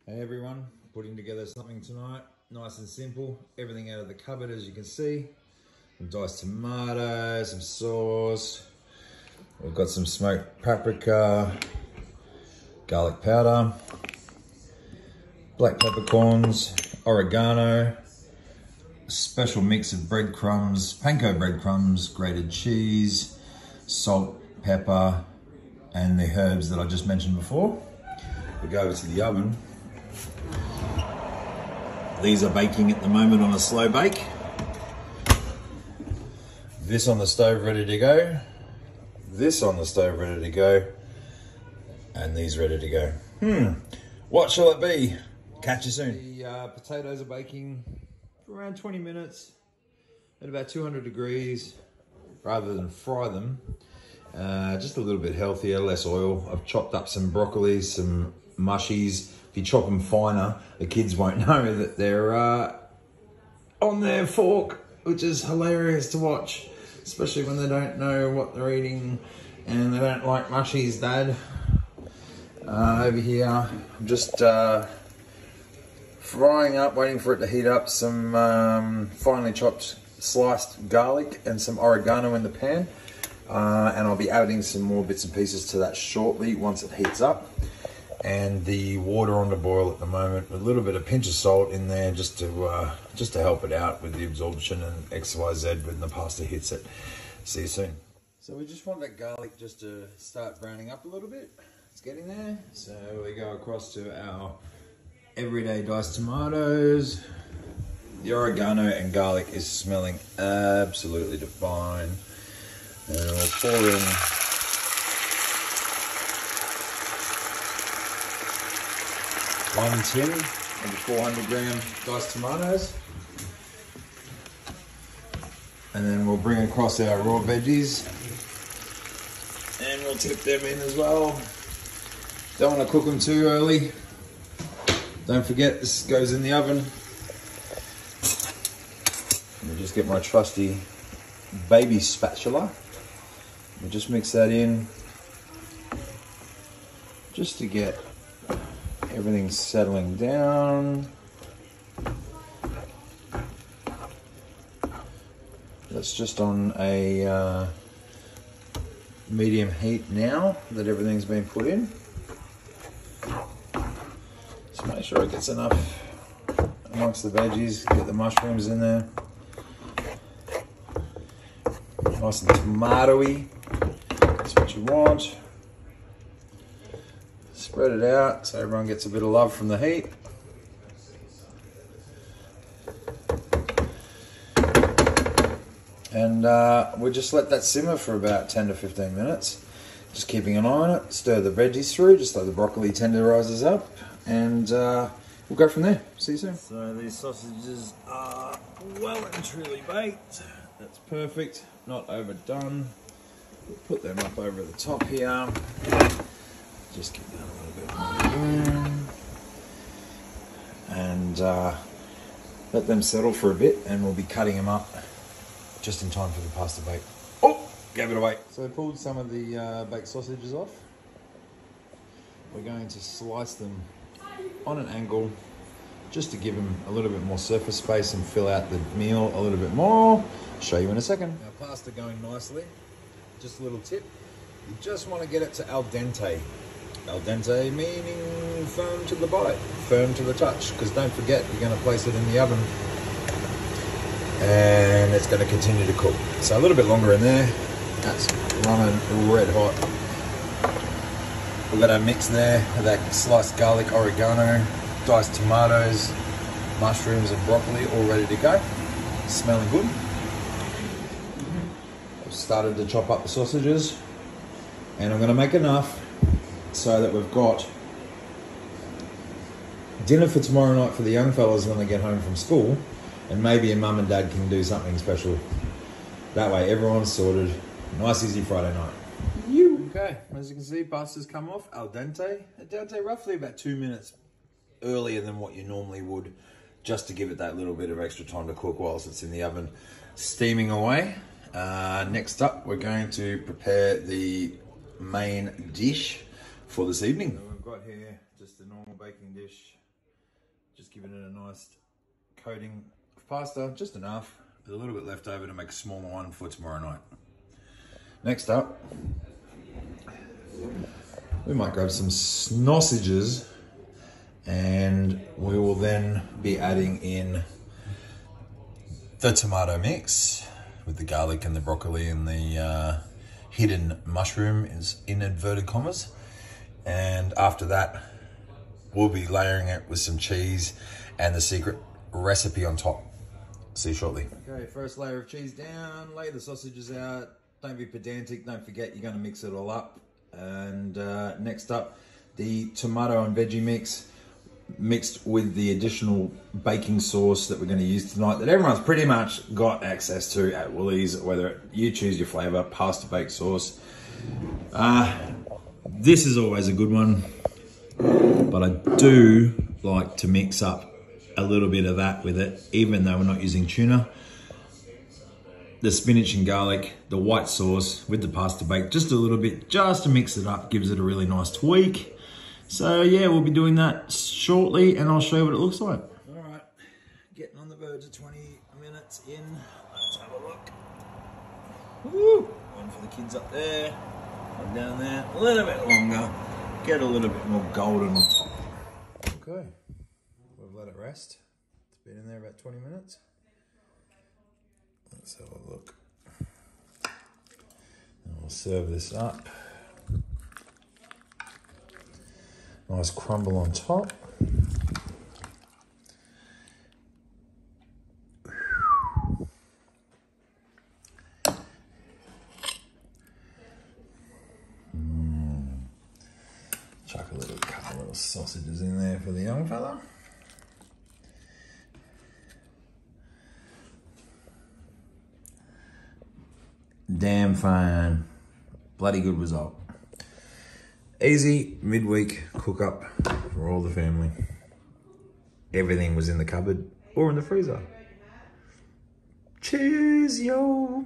Hey everyone, putting together something tonight, nice and simple, everything out of the cupboard as you can see. Some diced tomatoes, some sauce, we've got some smoked paprika, garlic powder, black peppercorns, oregano, a special mix of breadcrumbs, panko breadcrumbs, grated cheese, salt, pepper, and the herbs that I just mentioned before. We go over to the oven. These are baking at the moment on a slow bake. This on the stove ready to go. This on the stove ready to go. And these ready to go. What shall it be? Catch you soon. The potatoes are baking for around 20 minutes at about 200 degrees rather than fry them. Just a little bit healthier, less oil. I've chopped up some broccoli, some mushies. If you chop them finer, the kids won't know that they're on their fork, which is hilarious to watch, especially when they don't know what they're eating and they don't like mushies, Dad. Over here, I'm just frying up, waiting for it to heat up, some finely chopped sliced garlic and some oregano in the pan. And I'll be adding some more bits and pieces to that shortly once it heats up. And the water on the boil at the moment, a little bit of pinch of salt in there just to help it out with the absorption and XYZ when the pasta hits it. See you soon. So we just want that garlic just to start browning up a little bit. It's getting there. So we go across to our everyday diced tomatoes. The oregano and garlic is smelling absolutely divine. And we'll pour in one tin of the 400 gram diced tomatoes. And then we'll bring across our raw veggies. And we'll tip them in as well. Don't want to cook them too early. Don't forget, this goes in the oven. Let me just get my trusty baby spatula. We'll just mix that in just to get everything settling down. That's just on a medium heat now that everything's been put in. Just make sure it gets enough amongst the veggies, get the mushrooms in there. Nice and tomatoey. That's what you want. Spread it out so everyone gets a bit of love from the heat. And we'll just let that simmer for about 10 to 15 minutes. Just keeping an eye on it. Stir the veggies through just so the broccoli tenderizes up. And we'll go from there. See you soon. So these sausages are well and truly baked. That's perfect, not overdone. We'll put them up over the top here. Just give that a little bit more room. And let them settle for a bit, and we'll be cutting them up just in time for the pasta bake. Oh, gave it away. So I pulled some of the baked sausages off. We're going to slice them on an angle just to give them a little bit more surface space and fill out the meal a little bit more. Show you in a second. Our pasta going nicely. Just a little tip. You just want to get it to al dente. Al dente meaning firm to the bite, firm to the touch, because don't forget you're going to place it in the oven and it's going to continue to cook. So a little bit longer in there. That's running red hot. We've got our mix there of that sliced garlic, oregano, diced tomatoes, mushrooms and broccoli all ready to go. Smelling good. I've started to chop up the sausages and I'm going to make enough so that we've got dinner for tomorrow night for the young fellas when they get home from school, and maybe your mum and dad can do something special. That way everyone's sorted. Nice easy Friday night. Okay, as you can see, pasta's come off al dente. Al dente roughly about 2 minutes earlier than what you normally would, just to give it that little bit of extra time to cook whilst it's in the oven steaming away. Next up, we're going to prepare the main dish for this evening. So we've got here just a normal baking dish, Just giving it a nice coating of pasta, just enough. With a little bit left over to make a smaller one for tomorrow night. Next up, we might grab some sausages and we will then be adding in the tomato mix with the garlic and the broccoli and the hidden mushroom in inverted commas. And after that, we'll be layering it with some cheese and the secret recipe on top. See you shortly. Okay, first layer of cheese down, lay the sausages out. Don't be pedantic, don't forget you're gonna mix it all up. And next up, the tomato and veggie mix mixed with the additional baking sauce that we're gonna use tonight that everyone's pretty much got access to at Woolies, whether you choose your flavor, pasta baked sauce. This is always a good one, but I do like to mix up a little bit of that with it, even though we're not using tuna. The spinach and garlic, the white sauce with the pasta bake, just a little bit, just to mix it up, gives it a really nice tweak. So yeah, we'll be doing that shortly and I'll show you what it looks like. All right, getting on the verge of 20 minutes in. Let's have a look. Woo! One for the kids up there, one down there, a little bit longer, get a little bit more golden on top. Okay. We've let it rest. It's been in there about 20 minutes. Let's have a look. And we'll serve this up. Nice crumble on top. Chuck a couple of little sausages in there for the young fella. Damn fine. Bloody good result. Easy midweek cook up for all the family. Everything was in the cupboard or in the freezer. Cheers, yo.